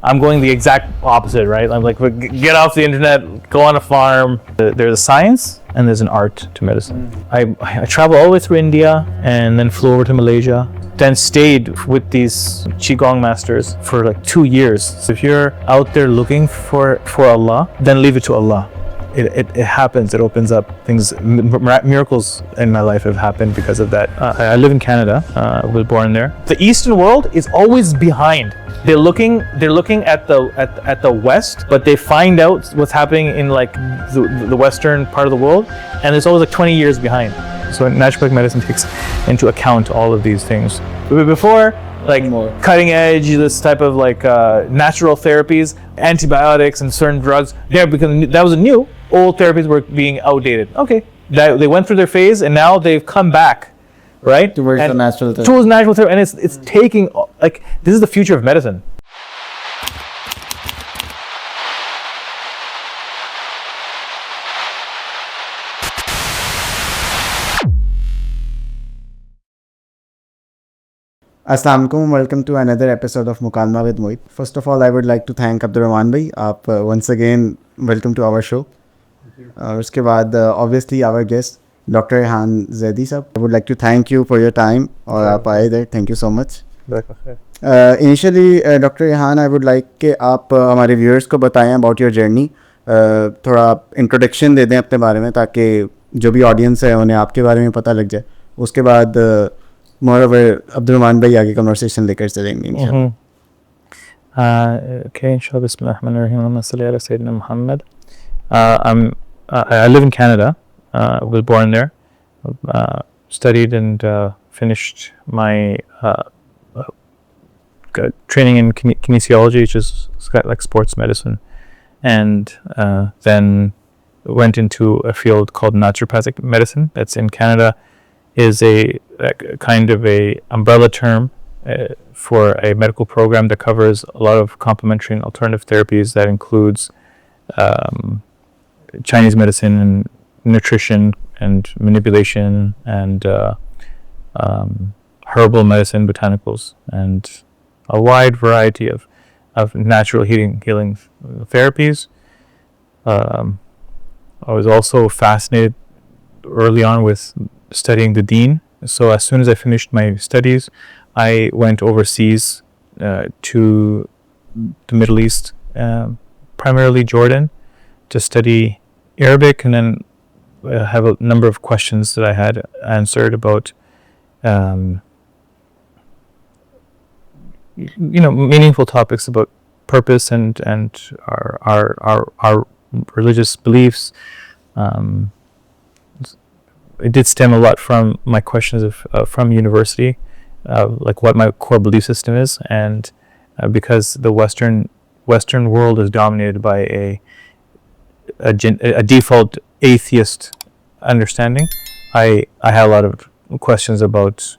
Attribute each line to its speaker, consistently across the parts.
Speaker 1: I'm going the exact opposite, right? I'm like, get off the internet, go on a farm. There's a science and there's an art to medicine. I traveled all the way through India and then flew over to Malaysia, then stayed with these Qigong masters for like 2 years. So if you're out there looking for Allah, then leave it to Allah. It happens, it opens up things. Miracles in my life have happened because of that. I live in Canada, I was born there. The Eastern world is always behind. They're looking at the West, but they find out what's happening in like the Western part of the world, and it's always like 20 years behind. So naturopathic medicine takes into account all of these things. But before, like cutting edge, this type of like natural therapies, antibiotics and certain drugs, because that was new. Old therapies were being outdated. Okay, they went through their phase, and now they've come back, right?
Speaker 2: Towards the natural therapy.
Speaker 1: Towards natural therapy, and it's taking, like, this is the future of medicine.
Speaker 2: Assalamu alaikum, welcome to another episode of Mukalma with Moeed. First of all, I would like to thank Abdurrahman bhai. Once again, welcome to our show. Uske baad, obviously our guest, Dr. Rehan Zaidi sir. I would like to thank you for your time. और आप आए there, thank you so much. Initially, Dr. Rehan, I would like कि आप हमारे viewers को बताएं about your journey. थोड़ा introduction दे दें अपने बारे में ताकि जो भी audience है उन्हें आपके बारे में पता लग जाए. उसके बाद moreover Abdurrahman bhai आगे conversation लेकर चलेंगे इंशाल्लाह.
Speaker 1: Okay, inshallah. Bismillahirrahmanirrahim. Allahumma salli ala Sayyidina Muhammad. I live in Canada. Was born there. Studied and finished my training in kinesiology, which is like sports medicine, and then went into a field called naturopathic medicine. That's in Canada, is a kind of a umbrella term for a medical program that covers a lot of complementary and alternative therapies. That includes Chinese medicine and nutrition and manipulation and herbal medicine, botanicals, and a wide variety of natural healing therapies. I was also fascinated early on with studying the deen. So as soon as I finished my studies, I went overseas to the Middle East, primarily Jordan, to study Arabic, and then have a number of questions that I had answered about meaningful topics about purpose and our religious beliefs. It did stem a lot from my questions from university, like what my core belief system is, and because the Western world is dominated by a default atheist understanding, I had a lot of questions about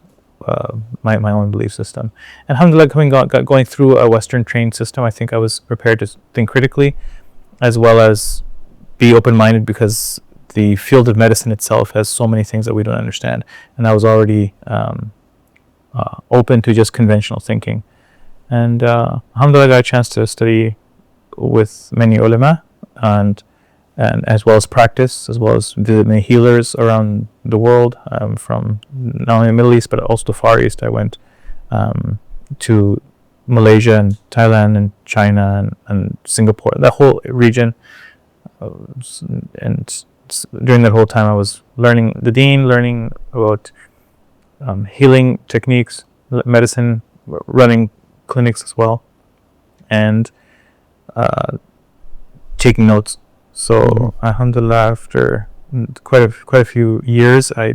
Speaker 1: my own belief system. And alhamdulillah, going through a Western trained system, I think I was prepared to think critically, as well as be open-minded, because the field of medicine itself has so many things that we don't understand, and I was already open to just conventional thinking. And alhamdulillah, I got a chance to study with many ulama, and as well as practice, as well as visit many healers around the world, from not only the Middle East but also the Far East. I went to Malaysia and Thailand and China and Singapore, that whole region, and during that whole time I was learning the deen, learning about healing techniques, medicine, running clinics as well, and taking notes. So alhamdulillah, after quite a few years, I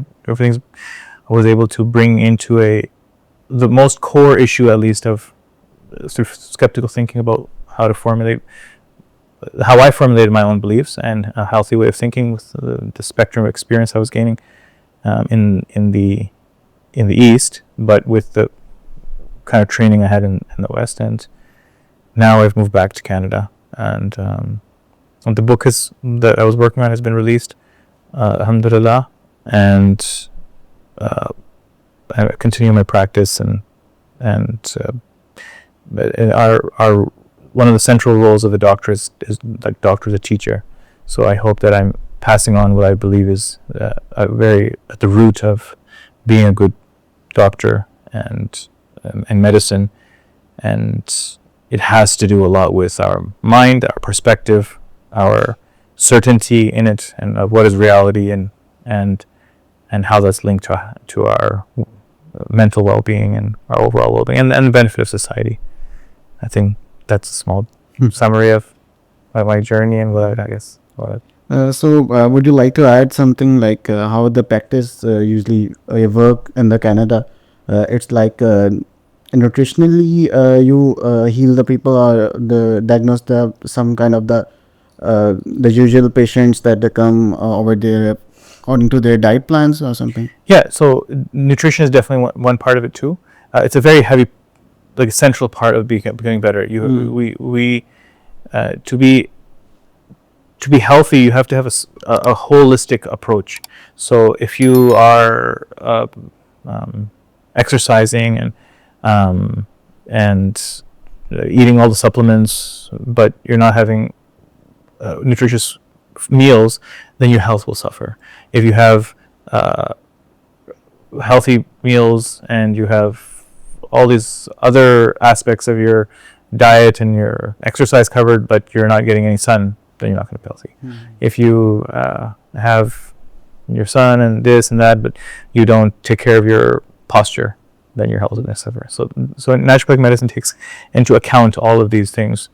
Speaker 1: was able to bring into the most core issue, at least, of sort of skeptical thinking about how I formulated my own beliefs and a healthy way of thinking with the spectrum of experience I was gaining in the East, but with the kind of training I had in the West. And now I've moved back to Canada, and the book that I was working on has been released, alhamdulillah, and I continue my practice, and our one of the central roles of a doctor is like doctor is a teacher. So I hope that I'm passing on what I believe is very at the root of being a good doctor and medicine, and it has to do a lot with our mind, our perspective, our certainty in it, and of what is reality, and how that's linked to our mental well-being and our overall well-being, and the benefit of society. I think that's a small summary of my journey and what I guess.
Speaker 2: Would you like to add something like how the practice usually work in the Canada? It's like nutritionally you heal the people, or the diagnose some kind of the usual patients that they come over there according to their diet plans or something?
Speaker 1: Yeah, so nutrition is definitely one part of it too. It's a very heavy, like central part of becoming better. To be healthy, you have to have a holistic approach. So if you are exercising and eating all the supplements, but you're not having nutritious meals, then your health will suffer. If you have healthy meals and you have all these other aspects of your diet and your exercise covered, but you're not getting any sun, then you're not going to be healthy. If you have your sun and this and that, but you don't take care of your posture, then your health is going to suffer. So naturopathic medicine takes into account all of these things.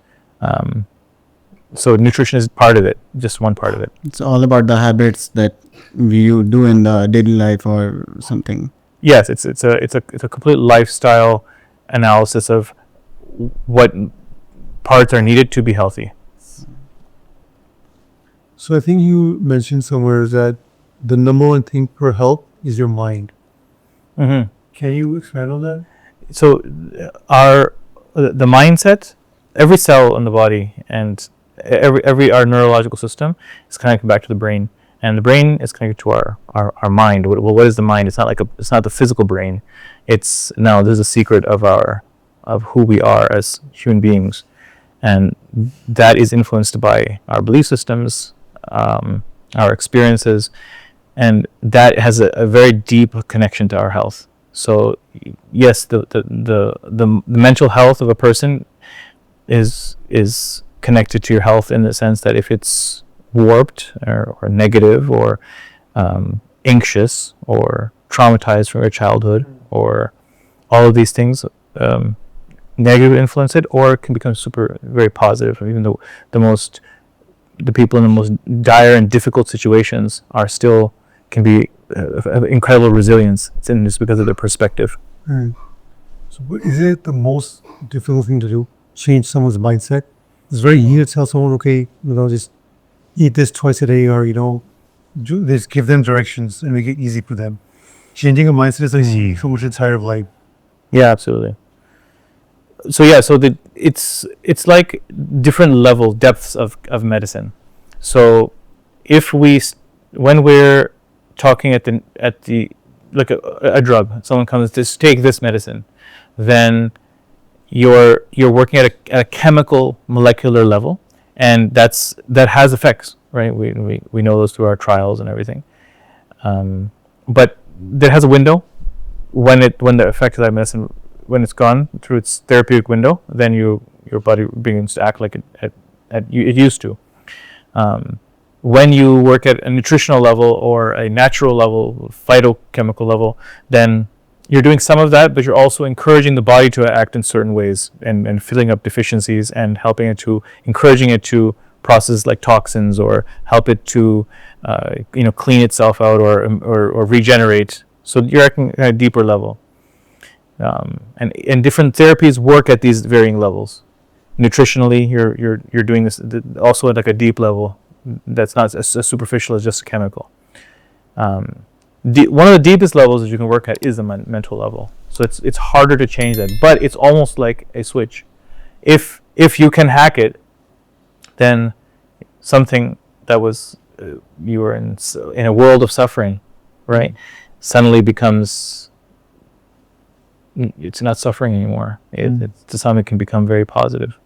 Speaker 1: So nutrition is part of it, just one part of it.
Speaker 2: It's all about the habits that you do in the daily life or something.
Speaker 1: Yes, it's a complete lifestyle analysis of what parts are needed to be healthy.
Speaker 3: So I think you mentioned somewhere that the number one thing for health is your mind.
Speaker 1: Mm-hmm.
Speaker 3: Can you expand on that?
Speaker 1: So the mindset, every cell in the body and every our neurological system is connected back to the brain, and the brain is connected to our mind. What is the mind? It's not the physical brain. This is a secret of who we are as human beings, and that is influenced by our belief systems, our experiences, and that has a very deep connection to our health. So yes, the mental health of a person is connected to your health in the sense that if it's warped or negative or anxious or traumatized from your childhood, or all of these things negatively influence it, or it can become very positive. Even though the people in the most dire and difficult situations can be incredible resilience. It's just because of their perspective.
Speaker 3: Right. So is it the most difficult thing to do? Change someone's mindset? It's very easy to tell someone, okay, just eat this twice a day, or, just give them directions and make it easy for them. Changing a mindset is easy for which entire of life.
Speaker 1: Yeah, absolutely. So it's like different depths of medicine. So if when we're talking at the like a drug, someone comes to take this medicine, then you're working at a chemical molecular level, and that has effects, right? We know those through our trials and everything. But there has a window when the effect of that medicine, when it's gone through its therapeutic window, then your body begins to act like it used to. When you work at a nutritional level or a natural level, phytochemical level, then you're doing some of that, but you're also encouraging the body to act in certain ways and filling up deficiencies and encouraging it to process like toxins, or help it to clean itself out or regenerate. So you're acting at a deeper level. And different therapies work at these varying levels. Nutritionally, you're doing this also at like a deep level that's not as superficial as just a chemical. One of the deepest levels that you can work at is the mental level. So it's harder to change that, but it's almost like a switch. If you can hack it, then something that was you were in a world of suffering, right, suddenly becomes, it's not suffering anymore. To some, it can become very positive,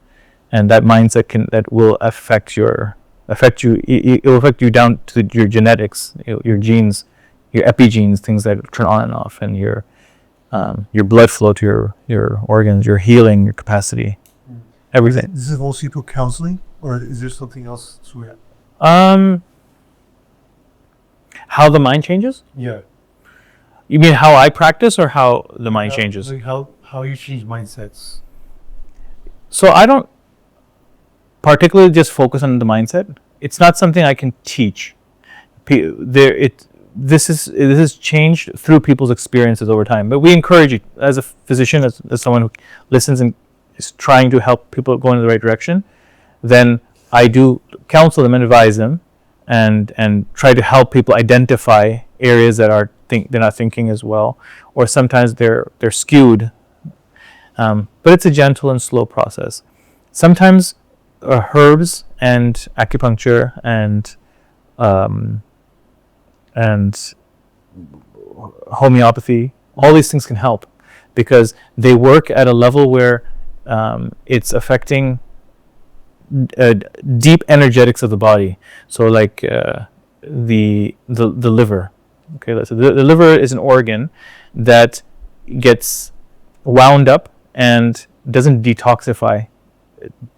Speaker 1: and that mindset that will affect you. It will affect you down to your genetics, your genes, your epigenes, things that turn on and off, and your blood flow to your organs, your healing, your capacity, everything.
Speaker 3: This is mostly through counseling, or is there something else to it?
Speaker 1: How the mind changes?
Speaker 3: Yeah.
Speaker 1: You mean how I practice, or how the mind changes?
Speaker 3: Like how you change mindsets.
Speaker 1: So I don't particularly just focus on the mindset. It's not something I can teach. This is changed through people's experiences over time. But we encourage you, as a physician, as someone who listens and is trying to help people go in the right direction, then I do counsel them and advise them, and try to help people identify areas that they're not thinking as well, or sometimes they're skewed. But it's a gentle and slow process. Sometimes herbs and acupuncture and homeopathy, all these things can help, because they work at a level where it's affecting deep energetics of the body. So like the liver. Okay, let's say the liver is an organ that gets wound up and doesn't detoxify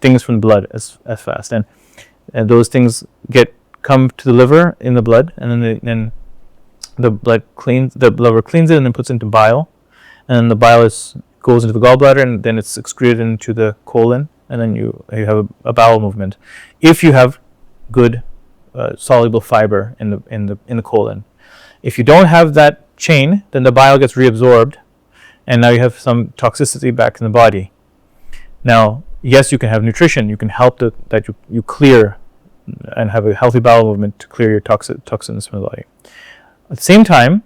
Speaker 1: things from the blood as fast, and those things come to the liver in the blood, and then the liver cleans it and then puts it into bile, and the bile goes into the gallbladder, and then it's excreted into the colon, and then you have a bowel movement. If you have good soluble fiber in the colon, if you don't have that chain, then the bile gets reabsorbed, and now you have some toxicity back in the body. Now, yes, you can have nutrition. You can help that you clear and have a healthy bowel movement to clear your toxins from the body. At the same time,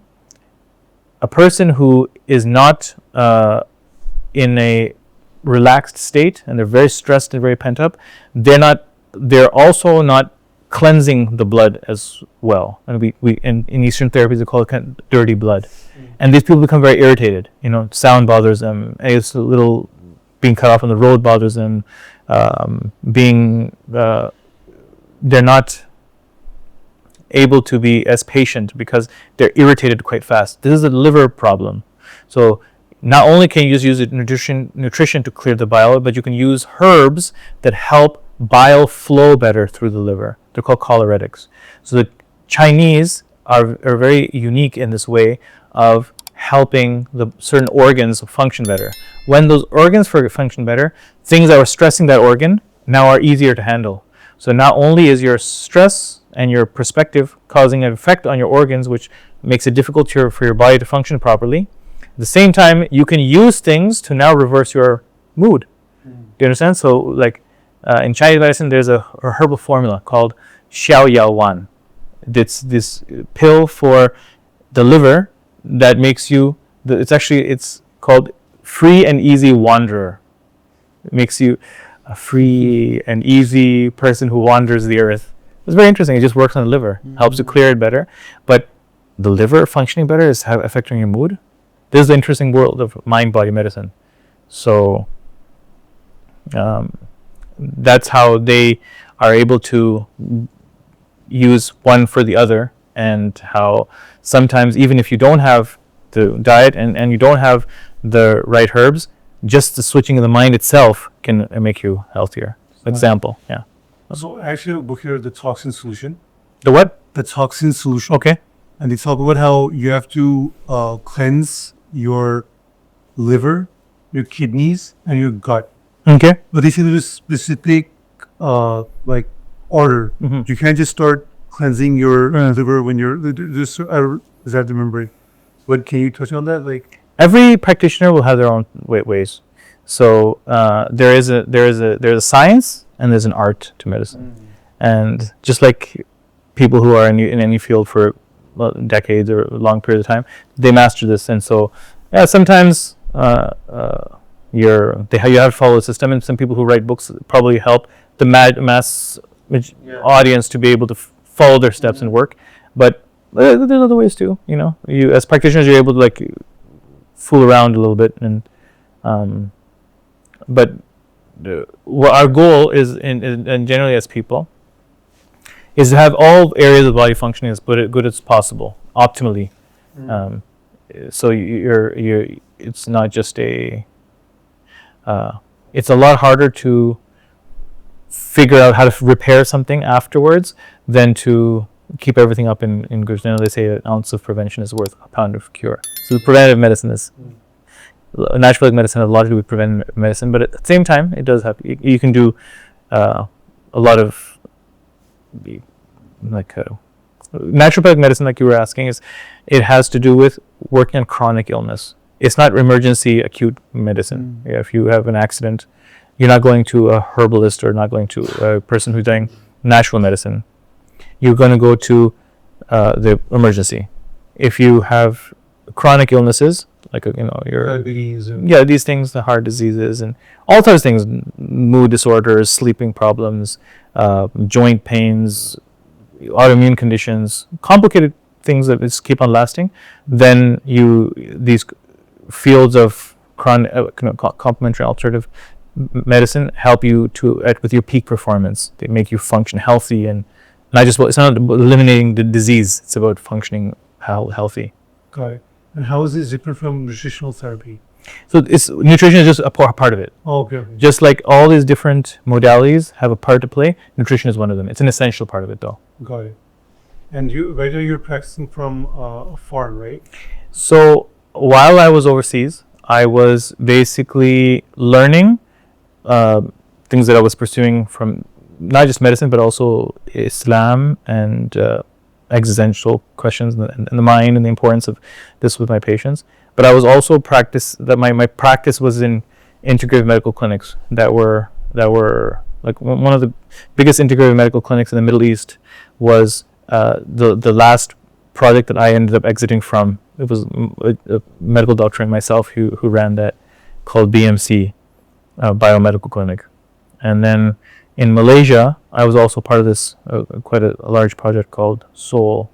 Speaker 1: a person who is not in a relaxed state, and they're very stressed and very pent up, they're also not cleansing the blood as well. And we in Eastern therapies they call it kind of dirty blood. And these people become very irritated. Sound bothers them. It's a little being cut off on the road bothers them. They're not able to be as patient because they're irritated quite fast. This is a liver problem. So not only can you just use nutrition to clear the bile, but you can use herbs that help bile flow better through the liver. They're called choleretics. So the Chinese are very unique in this way of helping the certain organs function better. When those organs function better, things that were stressing that organ now are easier to handle. So not only is your stress and your perspective causing an effect on your organs, which makes it difficult for your body to function properly, at the same time, you can use things to now reverse your mood. Do you understand? So like in Chinese medicine, there's a herbal formula called Xiao Yao Wan. It's this pill for the liver that makes you, it's called Free and Easy Wanderer. It makes you a free and easy person who wanders the earth. It's very interesting. It just works on the liver, helps you clear it better. But the liver functioning better is affecting your mood. This is the interesting world of mind-body medicine. So that's how they are able to use one for the other, and how sometimes even if you don't have the diet and you don't have the right herbs, just the switching of the mind itself can make you healthier. Example, yeah.
Speaker 3: So I actually have a book here, The Toxin Solution.
Speaker 1: The what?
Speaker 3: The Toxin Solution.
Speaker 1: Okay.
Speaker 3: And they talk about how you have to cleanse your liver, your kidneys, and your gut.
Speaker 1: Okay.
Speaker 3: But they say there's specific order. You can't just start cleansing your liver when you're just. Is that remembering? But can you touch on that?
Speaker 1: Every practitioner will have their own ways. So there is a science and there's an art to medicine, and just like people who are in any field for decades or a long period of time, they master this. And so sometimes you have to follow the system, and some people who write books probably help the mass audience to be able to follow their steps and work. But there's other ways too. You as practitioners, you're able to fool around a little bit, and but what our goal is, and generally as people, is to have all areas of body functioning as good as possible, optimally. So it's not just it's a lot harder to figure out how to repair something afterwards than to keep everything up in good. They say an ounce of prevention is worth a pound of cure. So the preventative medicine is naturopathic medicine has a lot to do with preventive medicine, but at the same time, it does have you can do a lot of naturopathic medicine, like you were asking, is it has to do with working on chronic illness. It's not emergency acute medicine. If you have an accident, you're not going to a herbalist or not going to a person who's doing natural medicine. You're going to go to the emergency. If you have chronic illnesses, like your
Speaker 3: Diabetes.
Speaker 1: these things, the heart diseases and all types of things, mood disorders, sleeping problems, joint pains, autoimmune conditions, complicated things that just keep on lasting, then these fields of complementary alternative medicine help you with your peak performance. They make you function healthy, and not just it's not about eliminating the disease, it's about functioning healthy.
Speaker 3: Got it. And how is this different from nutritional therapy?
Speaker 1: So nutrition is just a part of it.
Speaker 3: Oh, okay.
Speaker 1: Just like all these different modalities have a part to play, nutrition is one of them. It's an essential part of it, though.
Speaker 3: Got it. And you're practicing from a farm, right?
Speaker 1: So while I was overseas, I was basically learning things that I was pursuing from not just medicine, but also Islam and existential questions and the mind and the importance of this with my patients. But I was also my practice was in integrative medical clinics that were like one of the biggest integrative medical clinics in the Middle East was the last project that I ended up exiting from. It was a medical doctor and myself who ran that, called BMC, Biomedical Clinic. And then in Malaysia, I was also part of this quite a large project called Soul.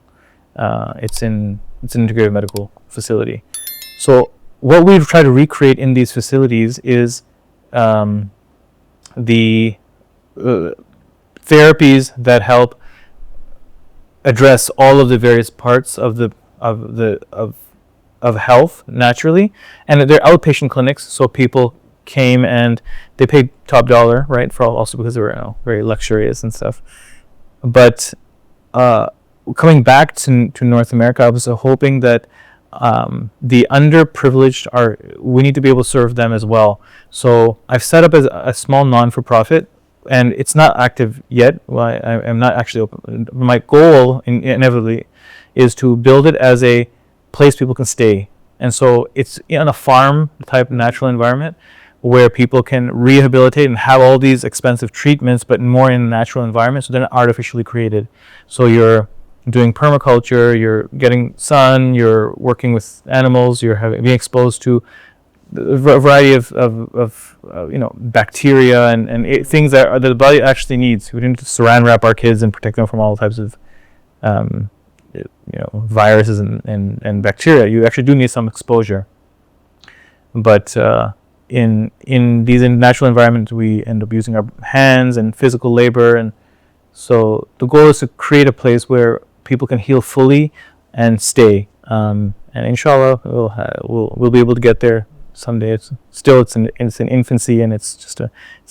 Speaker 1: It's an integrative medical facility. So what we've tried to recreate in these facilities is the therapies that help address all of the various parts of health naturally, and they're outpatient clinics. So people came and they paid top dollar, right? Also because they were very luxurious and stuff. But coming back to North America, I was hoping that the underprivileged we need to be able to serve them as well. So I've set up a small non-for-profit, and it's not active yet. Well, I'm not actually open. My goal inevitably is to build it as a place people can stay. And so it's in a farm type natural environment where people can rehabilitate and have all these expensive treatments, but more in a natural environment, so they're not artificially created. So you're doing permaculture, you're getting sun, you're working with animals, you're being exposed to a variety of bacteria and things that the body actually needs. We didn't saran wrap our kids and protect them from all types of viruses and bacteria. You actually do need some exposure. But in these natural environments, we end up using our hands and physical labor, and so the goal is to create a place where people can heal fully and stay. And inshallah, we'll be able to get there someday. It's in infancy, and it's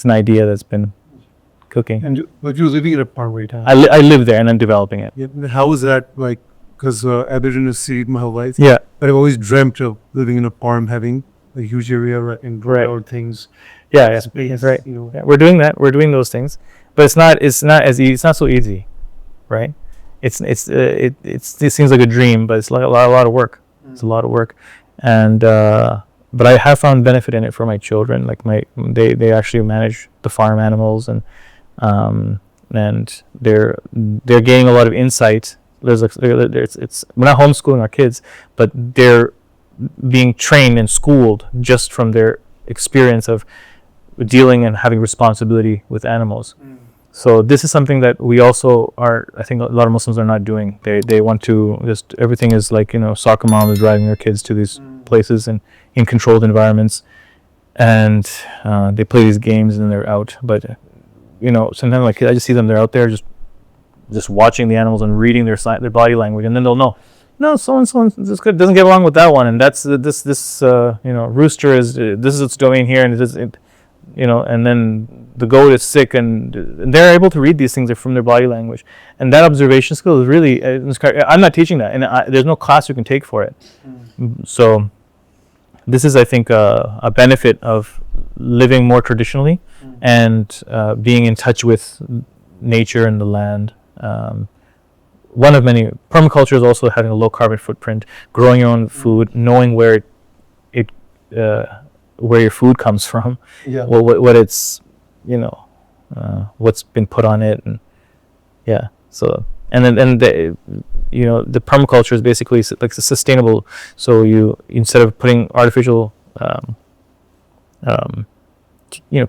Speaker 1: an idea that's been cooking.
Speaker 3: But you're living in a farm right now.
Speaker 1: I live there, and I'm developing it.
Speaker 3: Yeah. How is that like? Because I've been in a city my whole life.
Speaker 1: Yeah.
Speaker 3: But I've always dreamt of living in a farm, having a huge area and grow out things.
Speaker 1: Yeah,
Speaker 3: Space,
Speaker 1: that's right.
Speaker 3: You know.
Speaker 1: Yeah, we're doing that. We're doing those things, but it's not as easy. It's not so easy, right? It seems like a dream, but it's like a lot of work. It's a lot of work, and but I have found benefit in it for my children. Like they actually manage the farm animals, and they're gaining a lot of insight. We're not homeschooling our kids, but they're being trained and schooled just from their experience of dealing and having responsibility with animals. So this is something that we also are, I think a lot of Muslims are not doing. They want to just, everything is like, soccer moms driving their kids to these places and in controlled environments. and they play these games and then they're out. But sometimes my kids, I just see them, they're out there just watching the animals and reading their body language, and then they'll know, no, so and so this good doesn't get along with that one, and that's this rooster is this is its domain here, and and then the goat is sick, and they're able to read these things from their body language, and that observation skill is really. I'm not teaching that, and there's no class you can take for it. So this is, I think, a benefit of living more traditionally and being in touch with nature and the land. One of many permaculture is also having a low carbon footprint, growing your own food, knowing where where your food comes from, what it's what's been put on it, and so and the permaculture is basically like sustainable. So you, instead of putting artificial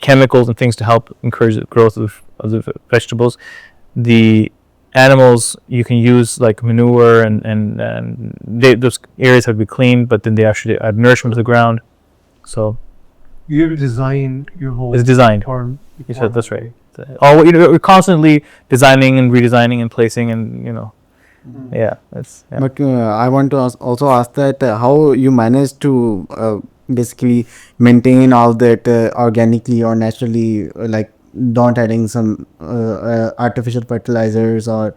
Speaker 1: chemicals and things to help encourage the growth of the vegetables, the animals you can use like manure, and those areas have to be cleaned, but then they actually add nourishment to the ground. So
Speaker 3: You have to design your whole
Speaker 1: it's designed.
Speaker 3: farm.
Speaker 1: You said that's right. We're constantly designing and redesigning and placing, and
Speaker 2: But I want to also ask that how you manage to basically maintain all that organically or naturally, like not adding some artificial fertilizers or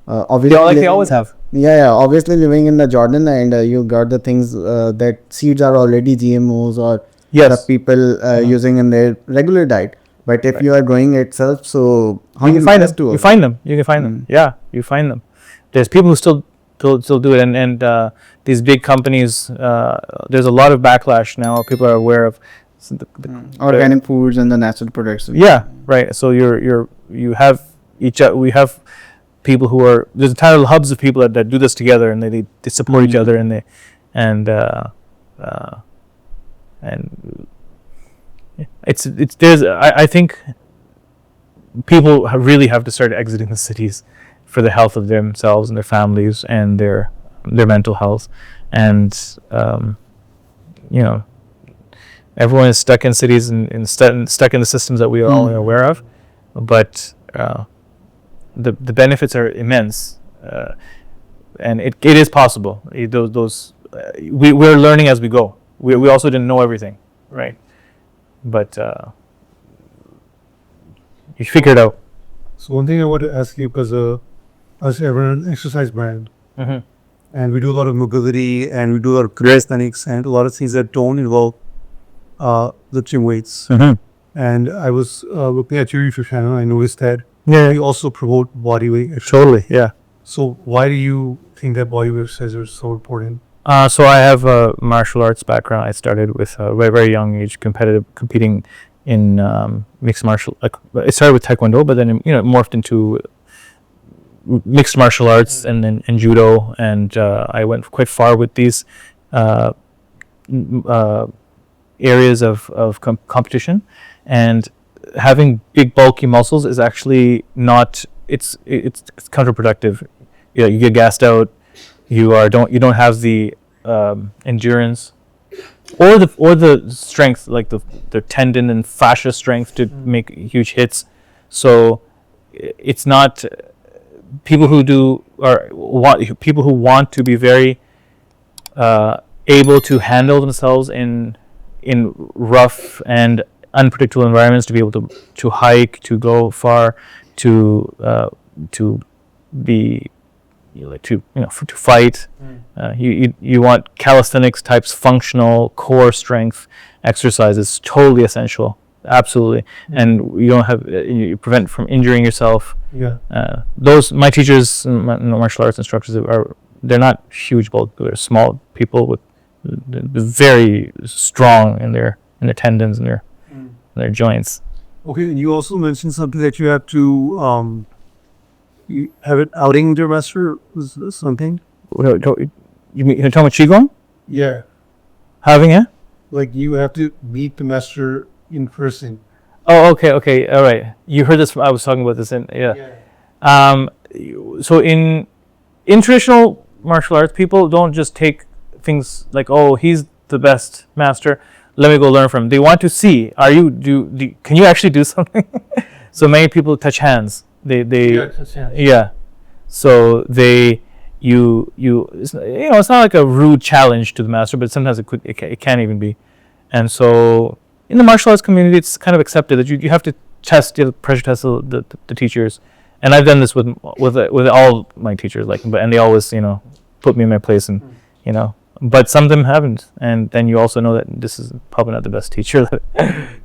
Speaker 2: obviously
Speaker 1: they always have.
Speaker 2: Obviously living in the Jordan, and you got the things that seeds are already GMOs or the people using in their regular diet. But if you are growing itself, so how
Speaker 1: you can find them. You find them. You can find them. Yeah, you find them. There's people who still do it, and these big companies. There's a lot of backlash now. People are aware of
Speaker 2: organic foods and the natural products.
Speaker 1: Yeah, right. So we have people who are, there's entire hubs of people that do this together, and they support each other, and it's there's I think people really have to start exiting the cities for the health of themselves and their families and their mental health, and everyone is stuck in cities and stuck in the systems that we are all aware of, but the benefits are immense, and it is possible. We're learning as we go. We also didn't know everything, right? But you figure it out.
Speaker 3: So one thing I want to ask you, because us are an exercise brand, and we do a lot of mobility, and we do a lot of calisthenics, and a lot of things that don't involve lifting weights. And I was looking at your YouTube channel. I noticed that you also promote bodyweight exercise.
Speaker 1: Totally, yeah.
Speaker 3: So why do you think that bodyweight exercises are so important?
Speaker 1: So I have a martial arts background. I started with a very, very young age, competing in mixed martial. I started with Taekwondo, but then morphed into mixed martial arts and judo, and I went quite far with these areas of competition. And having big, bulky muscles is actually not. It's counterproductive. You get gassed out. You don't have the endurance or the strength, like the tendon and fascia strength to make huge hits. So it's not people who want to be very able to handle themselves in rough and unpredictable environments, to be able to hike, to go far, to be to fight. You want calisthenics types, functional core strength exercises, totally essential, absolutely. And you don't have you prevent from injuring yourself. Those my teachers, martial arts instructors, they're not huge bulk, they're small people with very strong in their tendons and their joints.
Speaker 3: Okay, and you also mentioned something that you have to you have an outing with your master. Was this something?
Speaker 1: You mean you're talking about qigong?
Speaker 3: Yeah,
Speaker 1: Having it?
Speaker 3: like you have to meet the master in person.
Speaker 1: Oh, okay, all right. You heard this? I was talking about this So in traditional martial arts, people don't just take things like, oh, he's the best master, let me go learn from. They want to see, can you actually do something? So many people touch hands. Yeah. So it's not like a rude challenge to the master, but sometimes it can even be. And so in the martial arts community, it's kind of accepted that you have to pressure test the teachers. And I've done this with all my teachers, and they always, put me in my place, and, but some of them haven't. And then you also know that this is probably not the best teacher.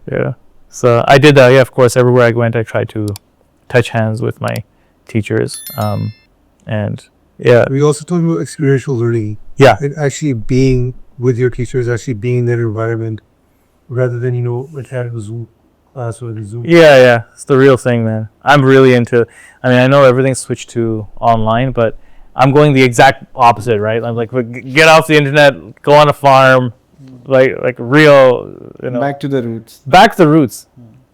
Speaker 1: Yeah. So I did that. Yeah, of course, everywhere I went, I tried to touch hands with my teachers. And yeah.
Speaker 3: We also talked about experiential learning.
Speaker 1: Yeah.
Speaker 3: And actually being with your teachers, actually being in that environment, rather than, attending a Zoom class or the Zoom.
Speaker 1: Yeah. It's the real thing, man. I'm really into, I know everything's switched to online, but I'm going the exact opposite, right? I'm like, get off the internet, go on a farm, like real,
Speaker 2: Back to the roots.
Speaker 1: Back to the roots.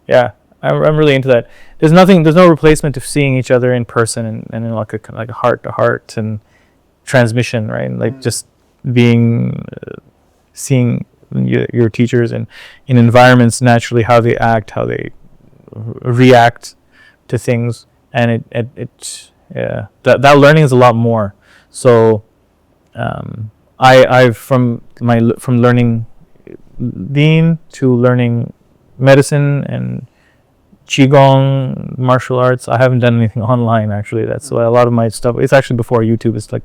Speaker 1: Yeah. I'm really into that. There's no replacement of seeing each other in person and in like a heart to heart and transmission, right? Like just being, seeing your teachers and in environments naturally, how they act, how they react to things, and that learning is a lot more. So I've from learning Deen to learning medicine and Qigong, martial arts. I haven't done anything online, actually. That's why a lot of my stuff, it's actually before YouTube. It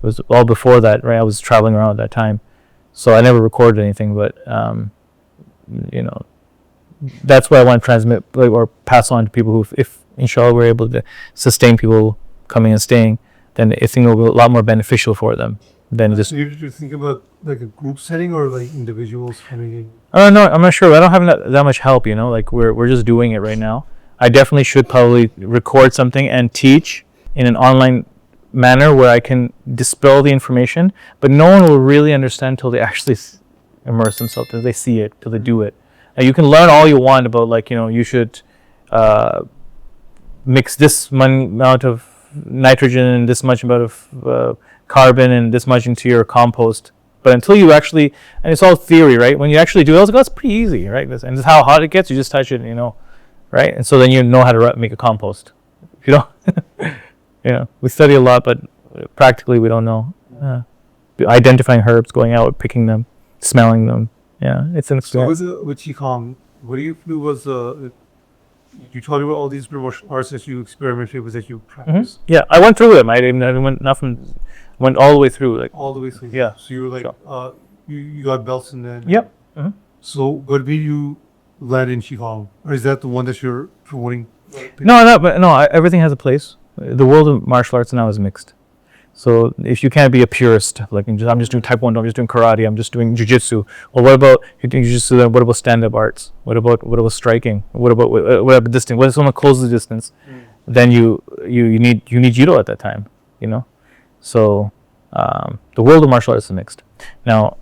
Speaker 1: was all before that, right? I was traveling around at that time. So I never recorded anything, but, that's what I want to transmit or pass on to people who, if inshallah we're able to sustain people coming and staying, then I think it will be a lot more beneficial for them than just.
Speaker 3: So you think about like a group setting or like individuals coming in?
Speaker 1: I don't know. I'm not sure. I don't have that much help, like we're just doing it right now. I definitely should probably record something and teach in an online manner where I can dispel the information, but no one will really understand till they actually immerse themselves, till they see it, till they do it. Now, you can learn all you want about you should mix this amount of nitrogen and this much amount of carbon and this much into your compost. But until you actually, and it's all theory, right? When you actually do it, it's pretty easy, right? And this is how hot it gets. You just touch it, right? And so then you know how to make a compost. If you don't, we study a lot, but practically we don't know. Identifying herbs, going out, picking them, smelling them. Yeah, it's an experience.
Speaker 3: So with Qigong, what do you feel was you told me about all these martial arts that you experimented with, that you practiced?
Speaker 1: Yeah, I went through them. I went all the way through.
Speaker 3: All the way through.
Speaker 1: Yeah.
Speaker 3: So you were like, you got belts and then.
Speaker 1: Yep.
Speaker 3: So what made you land in Qigong, or is that the one that you're promoting?
Speaker 1: No, everything has a place. The world of martial arts now is mixed. So if you can't be a purist, I'm just doing Taekwondo, I'm just doing karate, I'm just doing jiu-jitsu. Well, what about you doing jiu-jitsu? Then what about stand-up arts? What about striking? What about distance? What if someone closes the distance? Then you need judo at that time, So the world of martial arts is mixed. Now,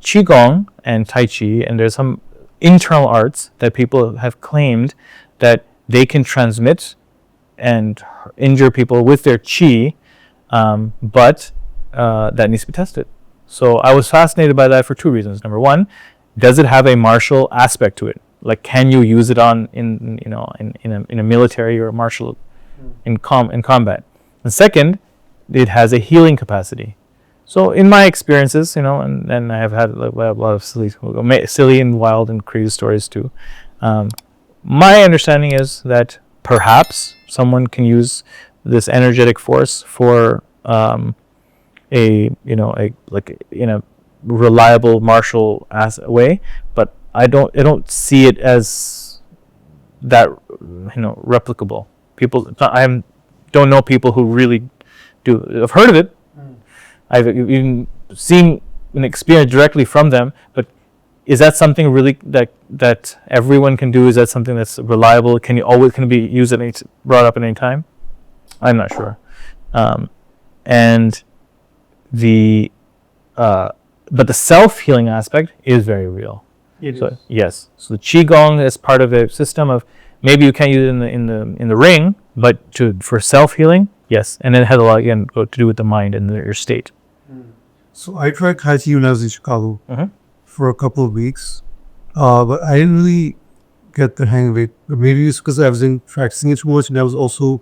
Speaker 1: Qigong and Tai Chi, and there's some internal arts that people have claimed that they can transmit and injure people with their Qi, but that needs to be tested. So I was fascinated by that for two reasons. Number one, does it have a martial aspect to it? Like, can you use it in a military or martial in combat? And second, it has a healing capacity. So in my experiences, and I have had a lot of silly and wild and crazy stories too. My understanding is that perhaps someone can use this energetic force for in a reliable martial way, but I don't see it as that replicable. I don't know people who really do. I've heard of it. I've even seen and experienced directly from them, but is that something really that everyone can do? Is that something that's reliable? Can it be used brought up at any time? I'm not sure. And but the self-healing aspect is very real. Yes. So the Qigong is part of a system of, maybe you can't use it in the ring, but for self-healing, yes. And it has a lot, again, to do with the mind and your state.
Speaker 3: So I tried Tai Chi when I was in Chicago. for a couple of weeks, but I didn't really get the hang of it. But maybe it's because I wasn't practicing it too much, and I was also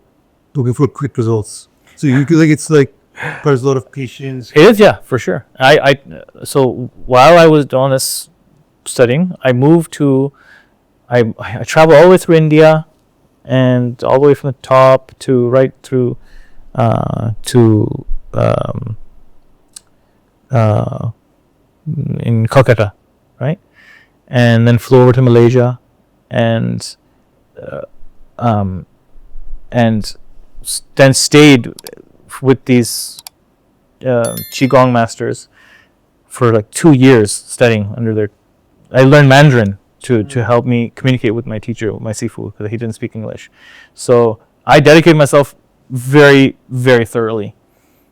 Speaker 3: looking for quick results. So you feel like it's like requires a lot of patience.
Speaker 1: It is, yeah, for sure. So while I was doing this studying, I moved to, I traveled all the way through India, and all the way from the top to right through to in Kolkata, right, and then flew over to Malaysia, and then stayed with these qigong masters for like 2 years studying under their. I learned Mandarin to help me communicate with my teacher, my sifu, because he didn't speak English. So I dedicated myself very, very thoroughly,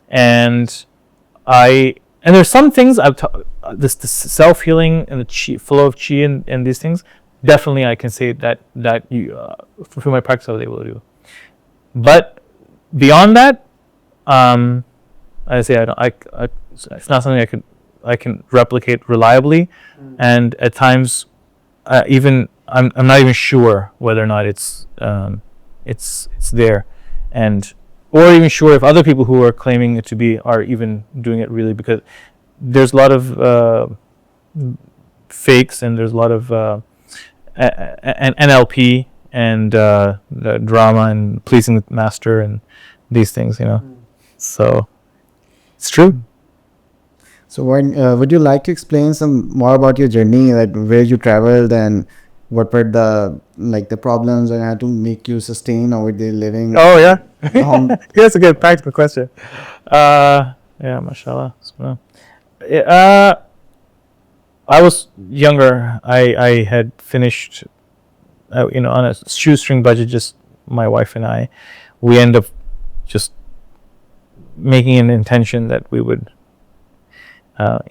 Speaker 1: and there's some things this self healing and the chi, flow of chi, and these things. Definitely, I can say that you through my practice I was able to do. But beyond that, I say it's not something I can replicate reliably, and at times, even I'm not even sure whether or not it's there, and or even sure if other people who are claiming it to be are even doing it really, because there's a lot of fakes, and there's a lot of NLP and the drama and pleasing the master and these things, So it's true.
Speaker 2: So when would you like to explain some more about your journey, like where you traveled and what were the problems and how to make you sustain over the living?
Speaker 1: Oh yeah,
Speaker 2: home?
Speaker 1: that's a good practical question. Yeah, mashallah. I was younger. I had finished, on a shoestring budget, just my wife and I. We end up just making an intention that we would,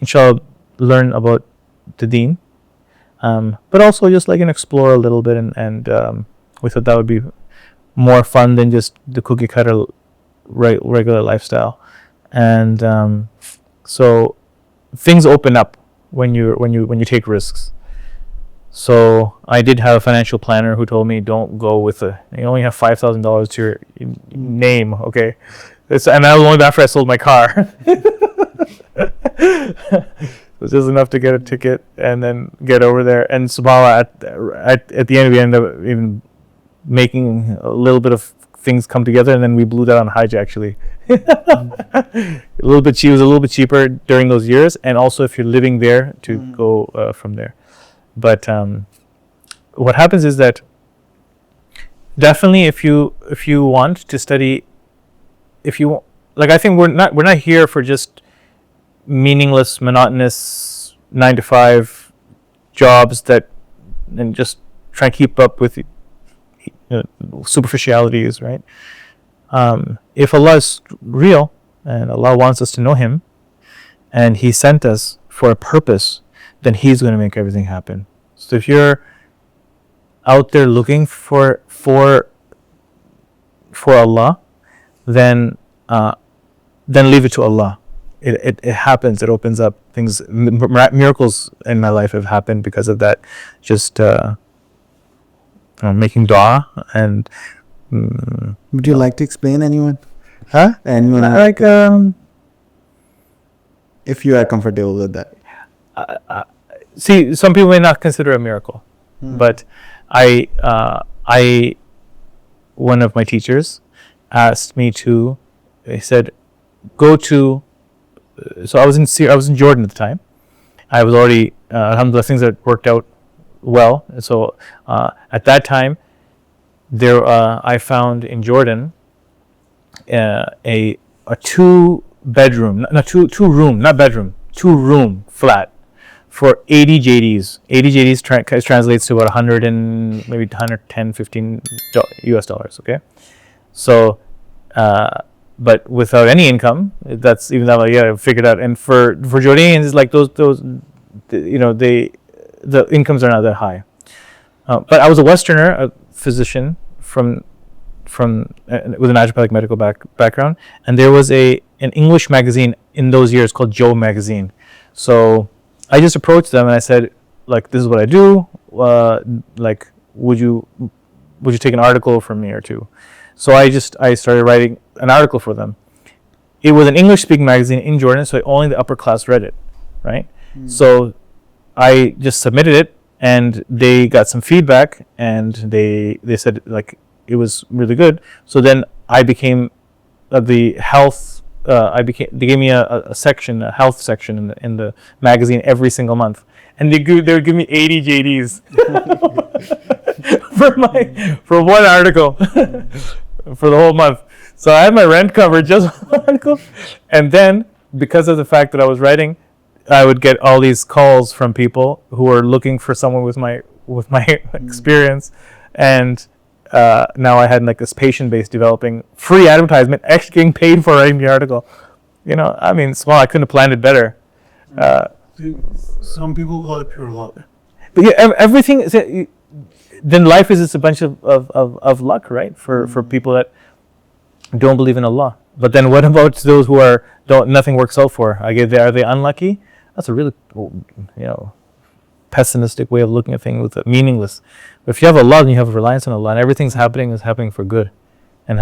Speaker 1: inshallah, learn about the deen, but also just explore a little bit, and we thought that would be more fun than just the cookie cutter regular lifestyle, and so things open up when you take risks. So I did have a financial planner who told me, don't go with you only have $5,000 to your name, okay? And that was only after I sold my car. It was just enough to get a ticket and then get over there. And subhanAllah, at the end, we ended up even making a little bit of things come together, and then we blew that on Hajj, actually. A little bit cheap. It was a little bit cheaper during those years, and also if you're living there to go from there. But what happens is that definitely if you want to study, I think we're not here for just meaningless, monotonous 9-to-5 jobs and just try and keep up with superficialities, right? If Allah is real and Allah wants us to know Him, and He sent us for a purpose, then He's going to make everything happen. So if you're out there looking for Allah, then leave it to Allah. It happens. It opens up things. Miracles in my life have happened because of that. Just making dua and.
Speaker 2: Would you like to explain anyone?
Speaker 1: Huh?
Speaker 2: Anyone? If you are comfortable with that.
Speaker 1: See, some people may not consider a miracle, but one of my teachers asked me to. He said, "Go to." So I was in Jordan at the time. I was already alhamdulillah, things had worked out well. So at that time, there I found in Jordan a 2-bedroom, two room flat for 80 JDs. 80 JDs translates to about 100 and maybe 110, 15 US dollars. Okay, so but without any income, that's even that. Yeah, I figured out. And for Jordanians, like those the incomes are not that high. But I was a Westerner, a physician from with a naturopathic medical background, and there was an English magazine in those years called Joe magazine. So I just approached them and I said, like, this is what I do. Like, would you take an article from me or two? So I started writing an article for them. It was an English speaking magazine in Jordan, so only the upper class read it, right? So I just submitted it, and they got some feedback, and they said like it was really good. So then I became the health. They gave me a section, a health section in the magazine every single month, and they would give me 80 JDs for one article for the whole month. So I had my rent covered just for one article, and then because of the fact that I was writing, I would get all these calls from people who were looking for someone with my experience, and now I had like this patient-based developing free advertisement, actually getting paid for writing the article. You know, I mean, small. I couldn't have planned it better.
Speaker 3: Some people call it pure luck.
Speaker 1: But yeah, everything. Then life is just a bunch of luck, right? For people that don't believe in Allah. But then what about those who nothing works out for? Are they unlucky? That's a really, pessimistic way of looking at things, with meaningless. But if you have Allah, then you have a reliance on Allah, and everything's happening for good, and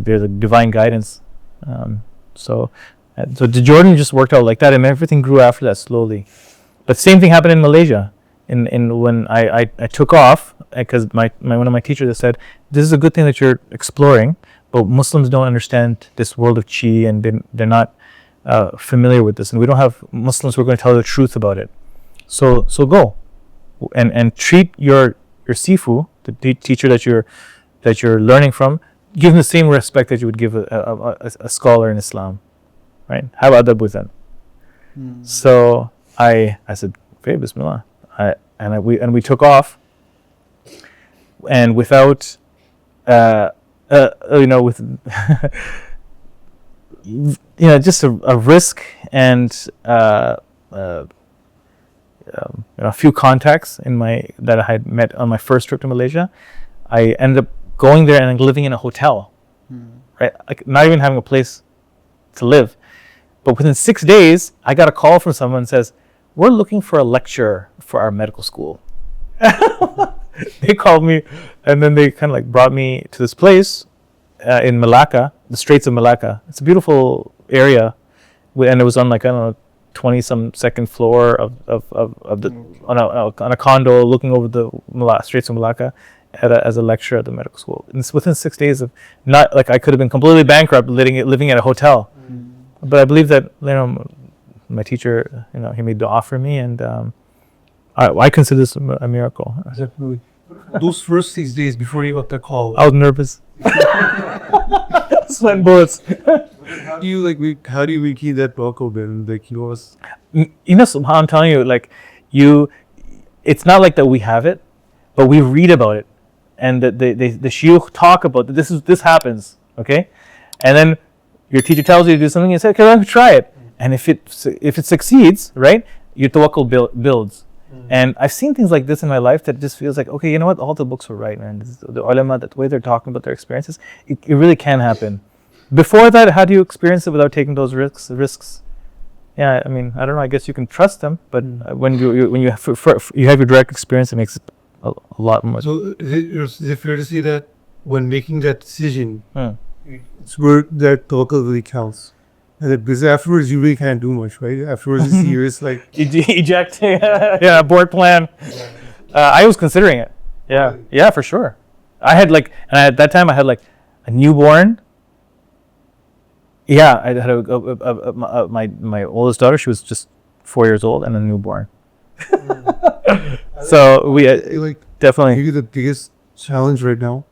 Speaker 1: there's a divine guidance. So the Jordan just worked out like that, and everything grew after that slowly. But same thing happened in Malaysia. In when I took off, because one of my teachers said, this is a good thing that you're exploring, but Muslims don't understand this world of chi, and they're not familiar with this, and we don't have Muslims who are going to tell the truth about it. So go and treat your sifu, the teacher that you're learning from, give him the same respect that you would give a scholar in Islam, right? Have adab with them. So I said, okay, Bismillah. We took off, and without with just a risk and a few contacts that I had met on my first trip to Malaysia, I ended up going there and living in a hotel, right? Like, not even having a place to live. But within 6 days, I got a call from someone that says, we're looking for a lecturer for our medical school. They called me, and then they kind of like brought me to this place in Malacca, the Straits of Malacca. It's a beautiful area, and it was on, like, I don't know, 20-some second floor on a condo looking over the Straits of Malacca as a lecturer at the medical school. And it's within 6 days of, not like I could have been completely bankrupt living at a hotel. But I believe that, my teacher, he made dua for me, and I consider this a miracle.
Speaker 3: Definitely. Those first 6 days before you got the call,
Speaker 1: I was nervous. Sweating bullets.
Speaker 3: how do you keep that talk open? Like, you was.
Speaker 1: I'm telling you, like, it's not like that we have it, but we read about it, and the shiuch talk about that. This happens, okay, and then your teacher tells you to do something, and you say, okay, let me try it, and if it succeeds, right, your tawakkul builds. And I've seen things like this in my life that just feels like, okay, you know what? All the books were right, man. The ulama, that way they're talking about their experiences, it really can happen. Before that, how do you experience it without taking those risks? Yeah, I mean, I don't know. I guess you can trust them, but when you have your direct experience, it makes it a lot more.
Speaker 3: So is it fair to say that when making that decision, it's where that tawakkul really counts? And because afterwards you really can't do much, right? Afterwards it's serious, like
Speaker 1: eject. Yeah, abort plan. I was considering it. Yeah, really? Yeah, for sure. I had at that time I had like a newborn. Yeah, I had my oldest daughter. She was just 4 years old, and a newborn. So we definitely.
Speaker 3: Maybe the biggest challenge right now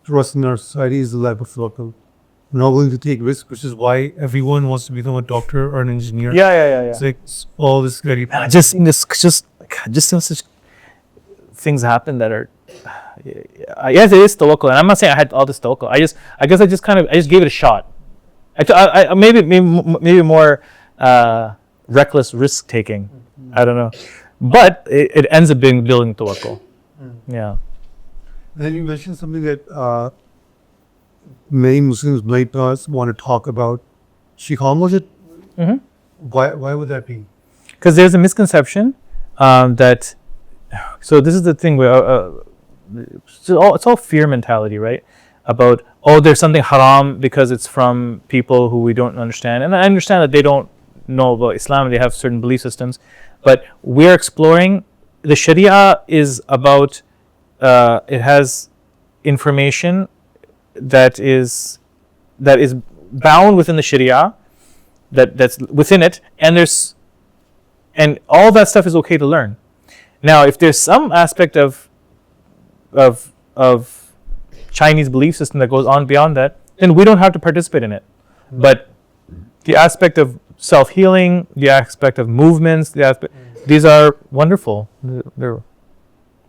Speaker 3: for us in our society is the lack of tawakkul. Not willing to take risks, which is why everyone wants to become a doctor or an engineer.
Speaker 1: Yeah.
Speaker 3: It's like all this very.
Speaker 1: Man, I just seen this, just such things happen that are. Yes, it is tawakkul, and I'm not saying I had all this tawakkul. I guess I just gave it a shot. I maybe more reckless risk taking. I don't know, but it ends up building tawakkul. Yeah.
Speaker 3: And then you mentioned something that. Many Muslims might not want to talk about. Shikham, was it?
Speaker 1: Mm-hmm.
Speaker 3: Why would that be?
Speaker 1: because there's a misconception that. So this is the thing where it's all fear mentality, right? About there's something haram because it's from people who we don't understand, and I understand that they don't know about Islam, they have certain belief systems, but we're exploring. The Sharia is about it has information that is bound within the Sharia, that's within it, and all that stuff is okay to learn. Now, if there's some aspect of Chinese belief system that goes on beyond that, then we don't have to participate in it. But the aspect of self-healing, the aspect of movements, these are wonderful. They're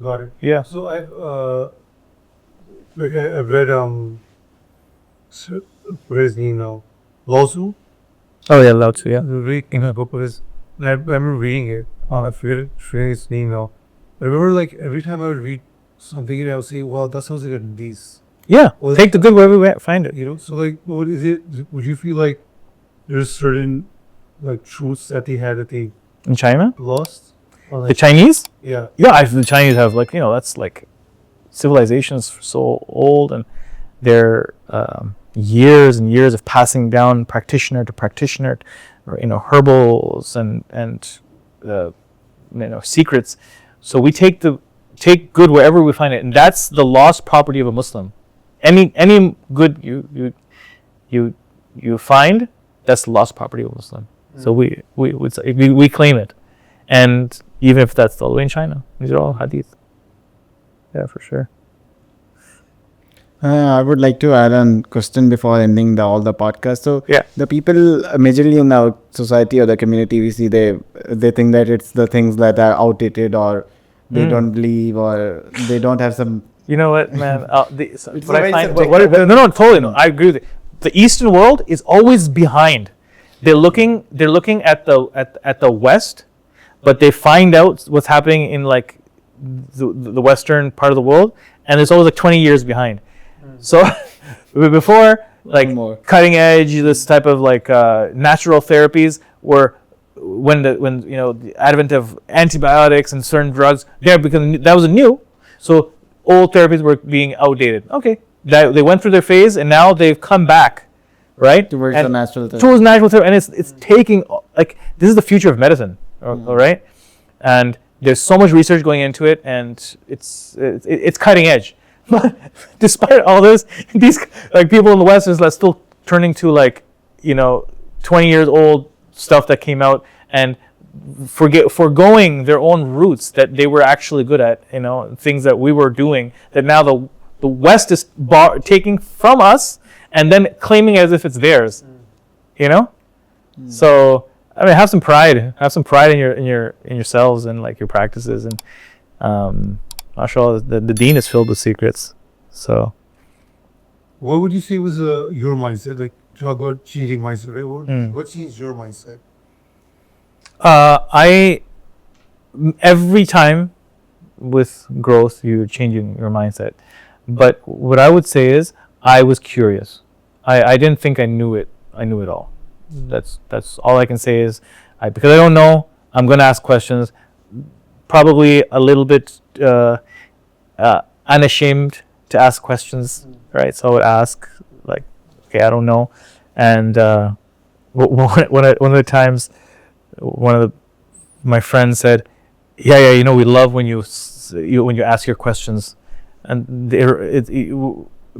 Speaker 3: Got it.
Speaker 1: yeah.
Speaker 3: So I've read where is he now? Lao Tzu.
Speaker 1: Oh yeah, Lao Tzu. Yeah.
Speaker 3: The very famous book was. I remember reading it. I forget his name now. I remember like every time I would read something, I would say, "Well, that sounds like a disease."
Speaker 1: Yeah.
Speaker 3: Well,
Speaker 1: Take the good wherever we find it.
Speaker 3: You know. So like, what is it? Would you feel like there's certain like truths that they had that they
Speaker 1: In China,
Speaker 3: lost? Or,
Speaker 1: the
Speaker 3: like,
Speaker 1: Chinese.
Speaker 3: yeah.
Speaker 1: Yeah, the Chinese have that's like civilizations so old, and they're years and years of passing down practitioner to practitioner, or herbals and secrets. So we take good wherever we find it, and that's the lost property of a Muslim. Any good you find, that's the lost property of a Muslim. So we claim it, and even if that's all the way in China, these are all hadith. Yeah, for sure.
Speaker 2: I would like to add a question before ending all the podcast. So
Speaker 1: Yeah.
Speaker 2: the people majorly in our society or the community we see, they think that it's the things that are outdated, or they don't believe, or they don't have some.
Speaker 1: You know what, man? What I
Speaker 2: very
Speaker 1: find,
Speaker 2: subjective.
Speaker 1: no, totally no. I agree with it. The Eastern world is always behind. They're looking at the West, but they find out what's happening in like the Western part of the world, and it's always like 20 years behind. So before, like
Speaker 2: More.
Speaker 1: cutting edge, this type of like natural therapies were when the advent of antibiotics and certain drugs there, because that was new. So old therapies were being outdated. Okay, they went through their phase, and now they've come back, right?
Speaker 2: Towards the natural therapy.
Speaker 1: Towards natural therapy, and it's taking like this is the future of medicine, all right? And there's so much research going into it, and it's cutting edge. But despite all this, these like people in the West is still turning to 20 years old stuff that came out, and foregoing their own roots that they were actually good at, things that we were doing that now the West is taking from us and then claiming as if it's theirs, So I mean, have some pride in yourselves and like your practices, and mashallah, the deen is filled with secrets. So
Speaker 3: What would you say was your mindset? Like, talk about changing mindset, right? What changed your mindset?
Speaker 1: Every time with growth, you're changing your mindset. But what I would say is I was curious. I didn't think I knew it. I knew it all. That's all I can say is because I don't know, I'm going to ask questions, probably a little bit unashamed to ask questions, right? So I would ask, like, okay, I don't know. And one of the times, my friends said, yeah, we love when you ask your questions, and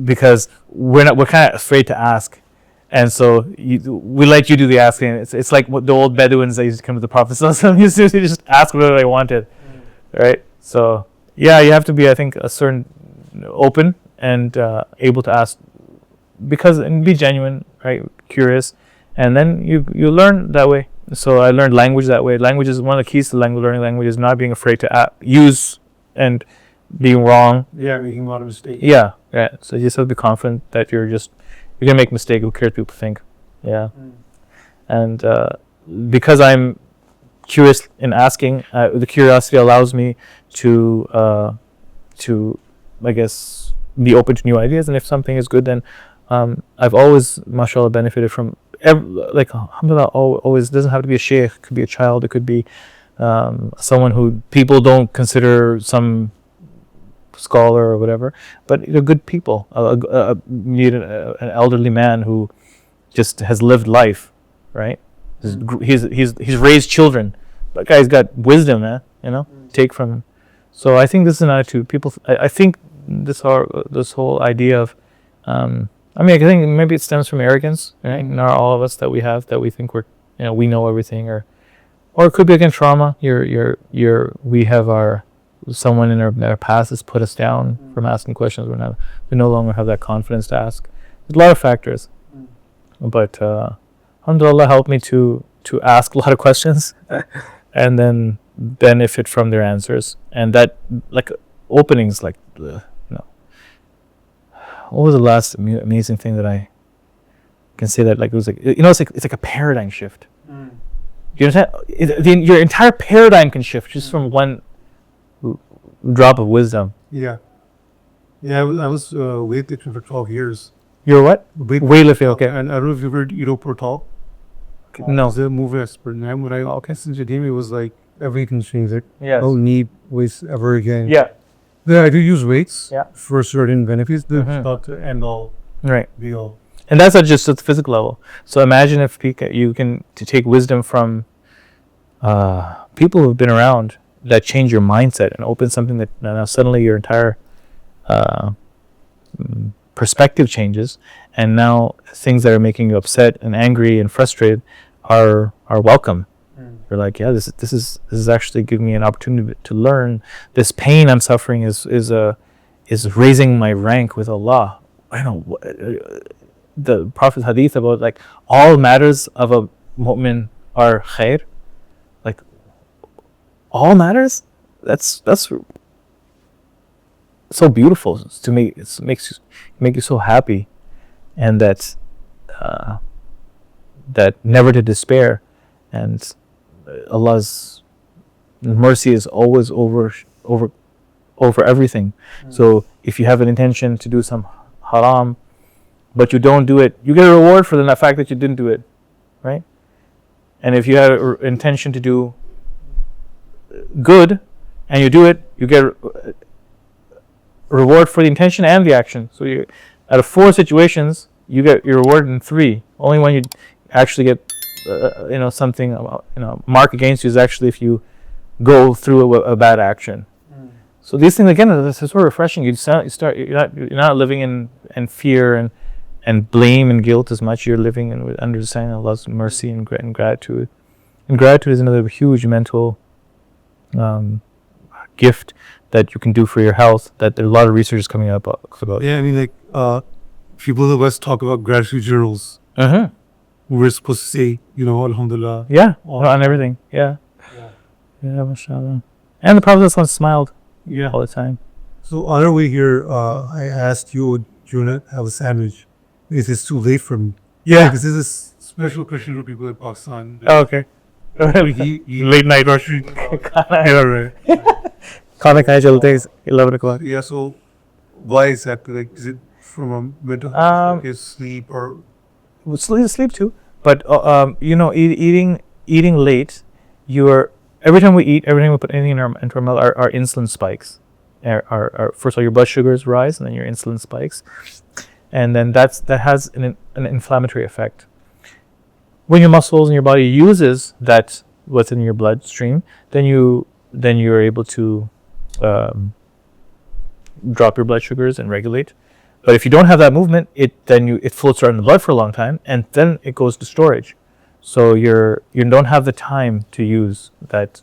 Speaker 1: because we're kind of afraid to ask, and so we let you do the asking. It's like what the old Bedouins that used to come to the Prophet used to just ask whatever they wanted, right? So yeah, you have to be, I think, a certain open and able to ask, and be genuine, right? Curious, and then you learn that way. So I learned language that way. Language is one of the keys to learning language, is not being afraid to use and being wrong.
Speaker 3: Yeah, making a lot of mistakes.
Speaker 1: Yeah. So you just have to be confident that you're gonna make mistakes. Who cares what people think? Yeah. And because I'm curious in asking, the curiosity allows me to I guess be open to new ideas. And if something is good, then I've always, mashallah, benefited from like alhamdulillah, always doesn't have to be a sheikh. It could be a child. It could be someone who people don't consider some scholar or whatever, but they're good people. Need an elderly man who just has lived life, right? He's raised children. That guy's got wisdom, man. Take from him. So I think this is an attitude. People, I think this whole idea of, I think maybe it stems from arrogance, right? Not all of us that we think we know everything, or it could be again trauma. We have someone in our past has put us down from asking questions. We no longer have that confidence to ask. There's a lot of factors, but alhamdulillah helped me to ask a lot of questions, and then benefit from their answers, and that like openings like what was the last amazing thing that I can say that like it was like it's like a paradigm shift. You understand? Your entire paradigm can shift just from one drop of wisdom.
Speaker 3: Yeah. I was weightlifting for 12 years.
Speaker 1: You're what? Weightlifting. Okay.
Speaker 3: And I don't know if you've heard Portal.
Speaker 1: No.
Speaker 3: The movie expert. And when I listened to him, it was like everything changed. Like,
Speaker 1: Yes.
Speaker 3: don't need weights ever again.
Speaker 1: Yeah.
Speaker 3: I do use weights
Speaker 1: Yeah.
Speaker 3: for certain benefits. That's not the end all
Speaker 1: Right.
Speaker 3: be all.
Speaker 1: And that's not just at the physical level. So imagine if you can to take wisdom from people who've been around that change your mindset and open something that now suddenly your entire perspective changes, and now things that are making you upset and angry and frustrated are welcome. You're like, yeah, this is actually giving me an opportunity to learn. This pain I'm suffering is raising my rank with Allah. I know the Prophet's hadith about like all matters of a mu'min are khair. Like all matters. That's so beautiful to me. It makes you so happy, and that never to despair, and Allah's mercy is always over everything. So if you have an intention to do some haram, but you don't do it, you get a reward for the fact that you didn't do it, right? And if you had an intention to do good and you do it, you get a reward for the intention and the action. So you, out of 4 situations, you get your reward in 3. Only when you actually get something mark against you is actually if you go through a bad action. So these things again, this is sort of refreshing. You're not living in fear and blame and guilt as much. You're living in understanding Allah's mercy and gratitude. And gratitude is another huge mental gift that you can do for your health. That there are a lot of research coming up about.
Speaker 3: Yeah, I mean, like people in the West talk about gratitude journals. We're supposed to say, Alhamdulillah.
Speaker 1: Yeah, on everything. Yeah, mashallah. And the Prophet smiled all the time.
Speaker 3: So on our way here, I asked you, do you want to have a sandwich? Is this too late for me?
Speaker 1: Yeah.
Speaker 3: Because this is special question for people in Pakistan.
Speaker 1: Oh, okay.
Speaker 3: Late night rushing.
Speaker 1: Khana khaye chalte hain 11 o'clock.
Speaker 3: Yeah, so why is that? Like, is it from a mental health, sleep, or
Speaker 1: sleep too? But eating late, every time we eat, every time we put anything into our mouth, our insulin spikes. Our first of all, your blood sugars rise, and then your insulin spikes, and then that has an inflammatory effect. When your muscles and your body uses that what's in your bloodstream, then you're able to drop your blood sugars and regulate. But if you don't have that movement, it floats around in the blood for a long time, and then it goes to storage. So you don't have the time to use that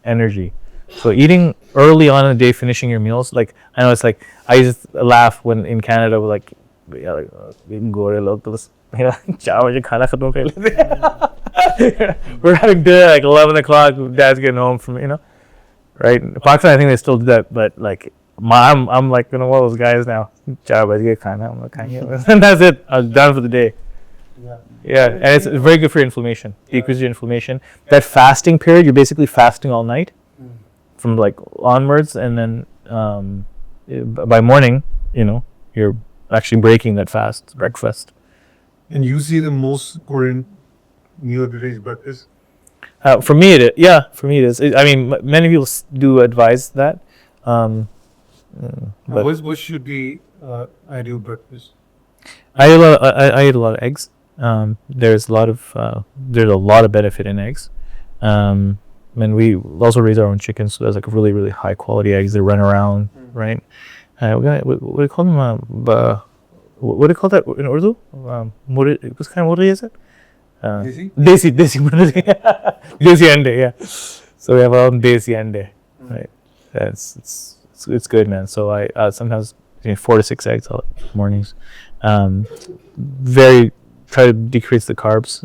Speaker 1: energy. So eating early on in the day, finishing your meals, like I know it's like I used to laugh when in Canada we're like gore log to 4 baje khana khatam kar lete. We're having dinner like 11 o'clock. Dad's getting home from right. In Pakistan, I think they still do that, but like I'm like one of those guys now. 4 baje khana hum log khayenge, and that's it. I'm done for the day. Yeah, and it's very good for your inflammation. Decreases your inflammation. That fasting period, you're basically fasting all night, from like onwards, and then by morning, you're actually breaking that fast breakfast.
Speaker 3: And you see the most important meal every day is breakfast.
Speaker 1: For me, for me it is. I mean, many people do advise that. But
Speaker 3: What should be ideal breakfast?
Speaker 1: I eat a lot of eggs. There's a lot of benefit in eggs. And we also raise our own chickens, so there's like really really high quality eggs that run around, right? What do you call them? What do you call that in Urdu? What kind of is it? Desi murgi. Desi ande, yeah. So we have our own desi ande, right? It's good, man. So I sometimes 4 to 6 eggs mornings. Very try to decrease the carbs.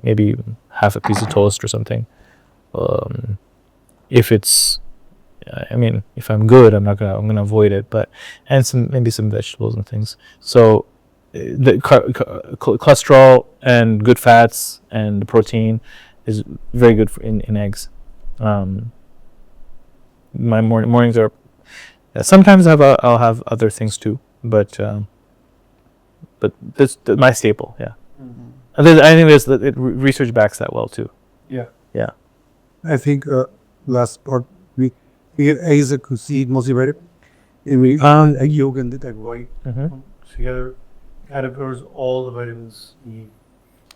Speaker 1: Maybe half a piece of toast or something. If it's, I mean, if I'm good, I'm gonna avoid it. But and maybe some vegetables and things. So the cholesterol and good fats and the protein is very good in eggs. My mornings are sometimes I'll have other things too, but this my staple. Yeah. I think research backs that well too.
Speaker 3: Yeah.
Speaker 1: Yeah.
Speaker 3: I think last part we get eggs that could see multivitamin. And we found egg yolk and that white together covers all the vitamins you need.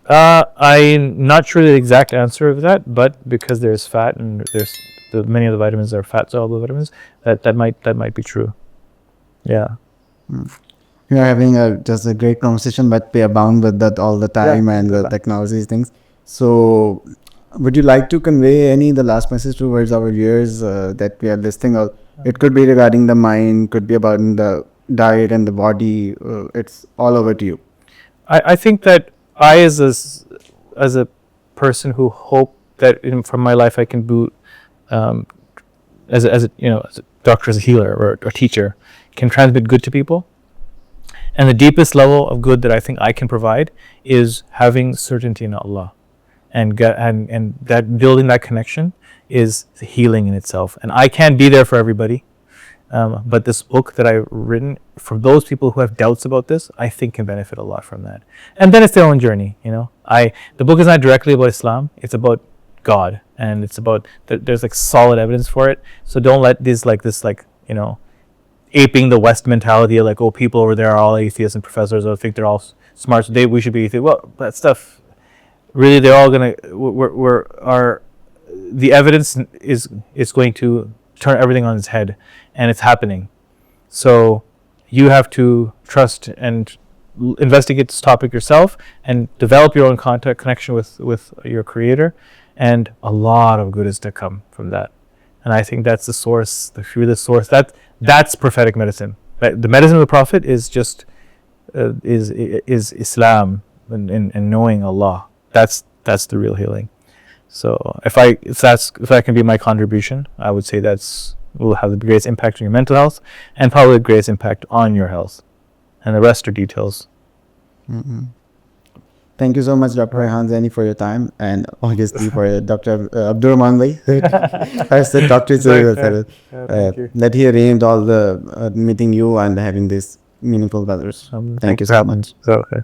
Speaker 1: I'm not sure the exact answer of that, but because there's fat and there's many of the vitamins are fat soluble vitamins, that might be true. Yeah.
Speaker 2: We are having just a great conversation, but we are bound with that all the time and the technology things. So, would you like to convey the last message towards our viewers that we are listening? Or it could be regarding the mind, could be about the diet and the body. It's all over to you.
Speaker 1: I think that I, as a person who hope that from my life I can do, as a doctor, as a healer or a teacher, can transmit good to people. And the deepest level of good that I think I can provide is having certainty in Allah, and that building that connection is healing in itself. And I can't be there for everybody, but this book that I've written for those people who have doubts about this, I think can benefit a lot from that. And then it's their own journey. The book is not directly about Islam; it's about God, and it's about there's like solid evidence for it. So don't let this aping the West mentality of people over there are all atheists and professors or think they're all smart, so we should be atheists. Well, that stuff, really, they're all the evidence is going to turn everything on its head, and it's happening. So you have to trust and investigate this topic yourself and develop your own connection with your creator, and a lot of good is to come from that. And I think that's the source, the source. That's prophetic medicine. The medicine of the Prophet is just is Islam and knowing Allah. That's the real healing. So if that can be my contribution, I would say will have the greatest impact on your mental health and probably the greatest impact on your health. And the rest are details.
Speaker 2: Mm-hmm. Thank you so much, Dr. Rehan Zaidi, for your time, and obviously for Dr. Abdurrahman Bhai. I said Dr. That he arranged all the meeting you and having this meaningful brothers.
Speaker 1: Thank you so much. Okay.